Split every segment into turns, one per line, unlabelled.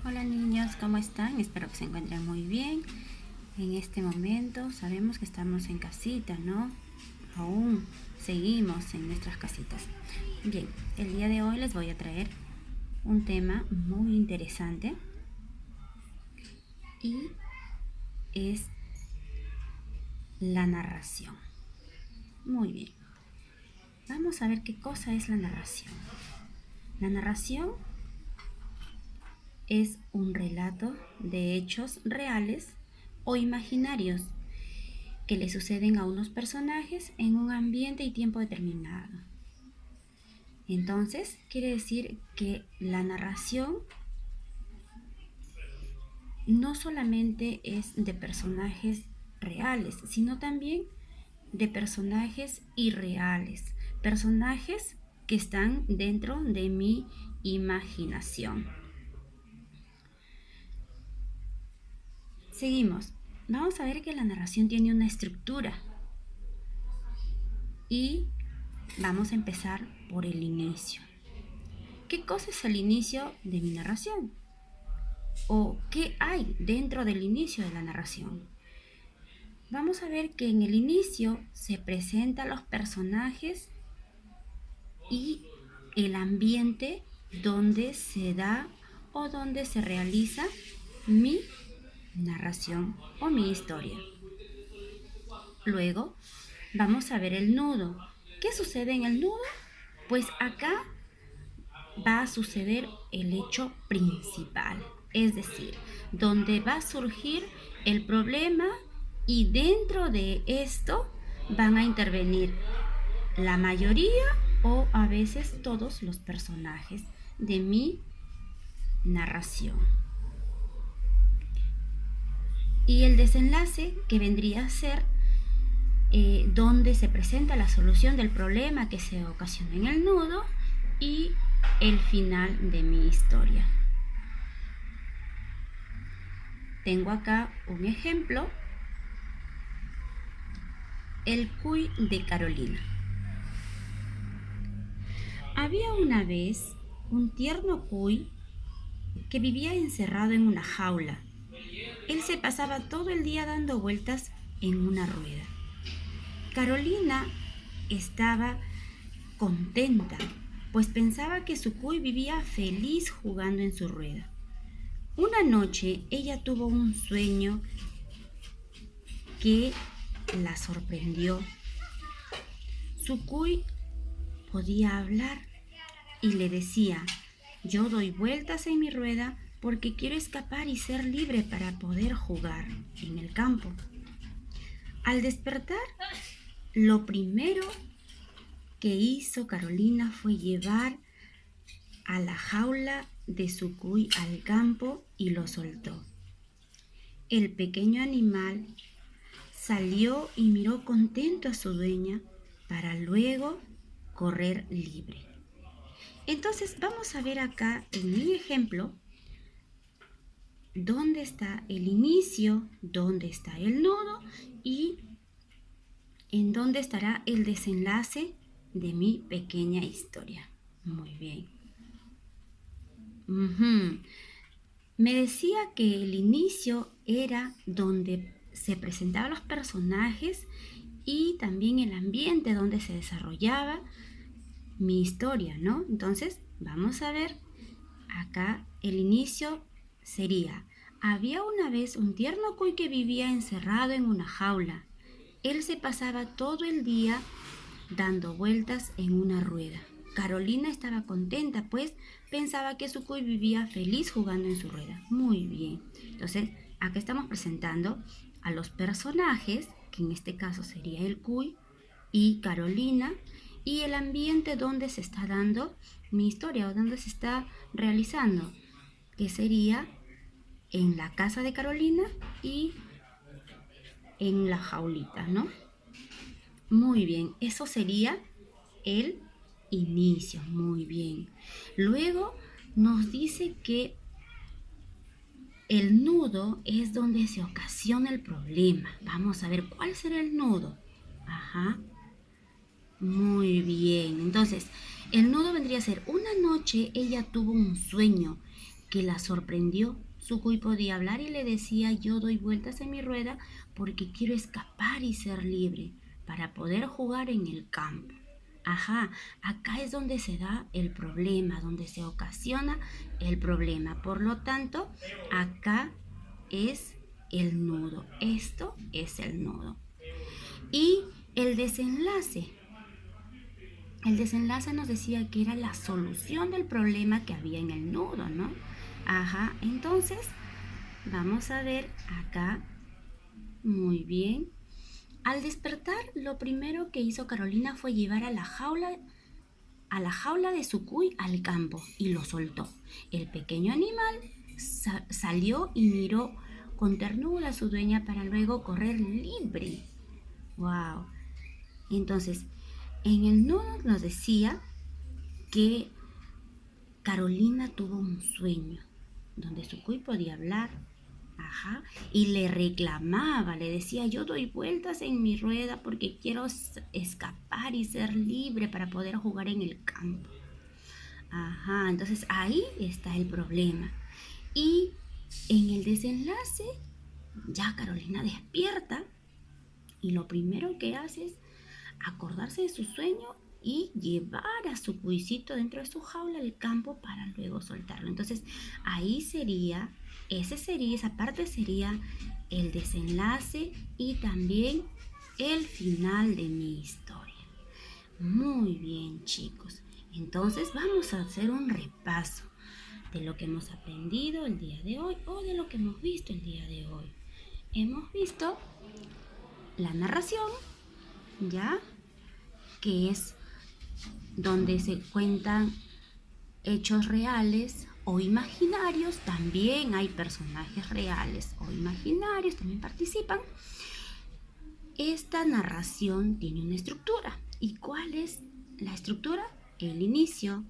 Hola niños, ¿cómo están? Espero que se encuentren muy bien. En este momento sabemos que estamos en casita, ¿no? Aún seguimos en nuestras casitas. Bien, el día de hoy les voy a traer un tema muy interesante y es la narración. Muy bien, vamos a ver qué cosa es la narración. La narración es un relato de hechos reales o imaginarios que le suceden a unos personajes en un ambiente y tiempo determinado. Entonces, quiere decir que la narración no solamente es de personajes reales, sino también de personajes irreales, personajes que están dentro de mi imaginación. Seguimos. Vamos a ver que la narración tiene una estructura y vamos a empezar por el inicio. ¿Qué cosa es el inicio de mi narración? ¿O qué hay dentro del inicio de la narración? Vamos a ver que en el inicio se presentan los personajes y el ambiente donde se da o donde se realiza mi narración o mi historia. Luego vamos a ver el nudo. ¿Qué sucede en el nudo? Pues acá va a suceder el hecho principal, es decir, donde va a surgir el problema y dentro de esto van a intervenir la mayoría o a veces todos los personajes de mi narración. Y el desenlace que vendría a ser donde se presenta la solución del problema que se ocasiona en el nudo y el final de mi historia. Tengo acá un ejemplo, el cuy de Carolina. Había una vez un tierno cuy que vivía encerrado en una jaula. Él se pasaba todo el día dando vueltas en una rueda. Carolina estaba contenta, pues pensaba que su cuy vivía feliz jugando en su rueda. Una noche ella tuvo un sueño que la sorprendió. Su cuy podía hablar y le decía: yo doy vueltas en mi rueda porque quiero escapar y ser libre para poder jugar en el campo. Al despertar, lo primero que hizo Carolina fue llevar a la jaula de su cuy al campo y lo soltó. El pequeño animal salió y miró contento a su dueña para luego correr libre. Entonces vamos a ver acá en mi ejemplo dónde está el inicio, dónde está el nudo y en dónde estará el desenlace de mi pequeña historia. Muy bien. Me decía que el inicio era donde se presentaban los personajes y también el ambiente donde se desarrollaba mi historia, ¿no? Entonces, vamos a ver acá el inicio sería: había una vez un tierno cuy que vivía encerrado en una jaula. Él se pasaba todo el día dando vueltas en una rueda. Carolina estaba contenta, pues pensaba que su cuy vivía feliz jugando en su rueda. Muy bien. Entonces, acá estamos presentando a los personajes, que en este caso sería el cuy y Carolina, y el ambiente donde se está dando mi historia o donde se está realizando, que sería en la casa de Carolina y en la jaulita, ¿no? Muy bien, eso sería el inicio, muy bien. Luego nos dice que el nudo es donde se ocasiona el problema. Vamos a ver cuál será el nudo. Ajá. Muy bien. Entonces, el nudo vendría a ser: una noche ella tuvo un sueño que la sorprendió. Sucui podía hablar y le decía: yo doy vueltas en mi rueda porque quiero escapar y ser libre para poder jugar en el campo. Ajá, acá es donde se da el problema, donde se ocasiona el problema. Por lo tanto, acá es el nudo. Esto es el nudo. Y el desenlace. El desenlace nos decía que era la solución del problema que había en el nudo, ¿no? Ajá, entonces vamos a ver acá. Muy bien. Al despertar, lo primero que hizo Carolina fue llevar a la jaula de Sucui al campo y lo soltó. El pequeño animal salió y miró con ternura a su dueña para luego correr libre. ¡Wow! Entonces, en el nudo nos decía que Carolina tuvo un sueño donde Sucui podía hablar. Ajá, y le reclamaba, le decía: yo doy vueltas en mi rueda porque quiero escapar y ser libre para poder jugar en el campo. Ajá, entonces ahí está el problema. Y en el desenlace, ya Carolina despierta y lo primero que hace es acordarse de su sueño y llevar a su cuisito dentro de su jaula al campo para luego soltarlo. Entonces ahí esa parte sería el desenlace y también el final de mi historia. Muy bien, chicos. Entonces vamos a hacer un repaso de lo que hemos aprendido el día de hoy o de lo que hemos visto el día de hoy. Hemos visto la narración, ¿ya? Que es donde se cuentan hechos reales o imaginarios. También hay personajes reales o imaginarios, también participan. Esta narración tiene una estructura. ¿Y cuál es la estructura? El inicio,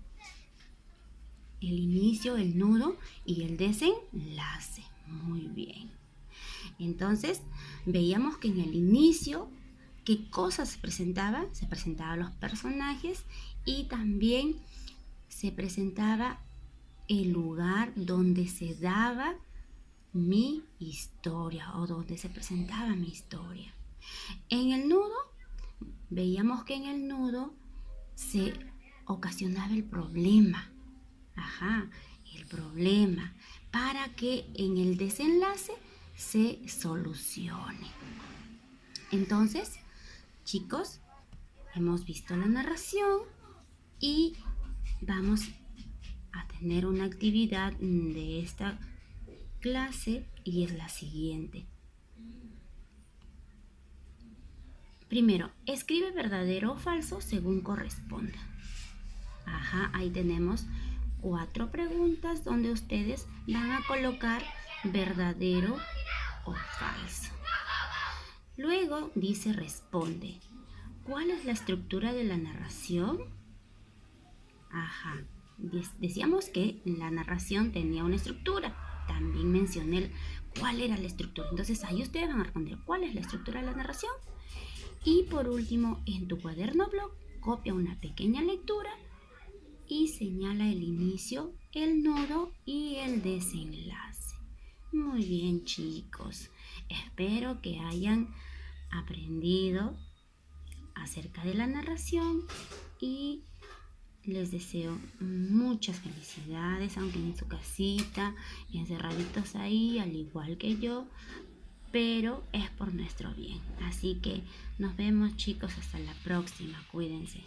el nudo y el desenlace. Muy bien. Entonces, veíamos que en el inicio, ¿qué cosas se presentaban? Se presentaban los personajes y también se presentaba el lugar donde se daba mi historia o donde se presentaba mi historia. En el nudo, veíamos que en el nudo se ocasionaba el problema. Ajá, el problema, para que en el desenlace se solucione. Entonces, chicos, hemos visto la narración y vamos a tener una actividad de esta clase y es la siguiente. Primero, escribe verdadero o falso según corresponda. Ajá, ahí tenemos 4 preguntas donde ustedes van a colocar verdadero o falso. Luego dice responde. ¿Cuál es la estructura de la narración? Ajá, decíamos que la narración tenía una estructura. También mencioné cuál era la estructura. Entonces ahí ustedes van a responder cuál es la estructura de la narración. Y por último, en tu cuaderno blog, copia una pequeña lectura y señala el inicio, el nudo y el desenlace. Muy bien, chicos. Espero que hayan aprendido acerca de la narración y les deseo muchas felicidades, aunque en su casita, encerraditos ahí, al igual que yo, pero es por nuestro bien. Así que nos vemos, chicos, hasta la próxima. Cuídense.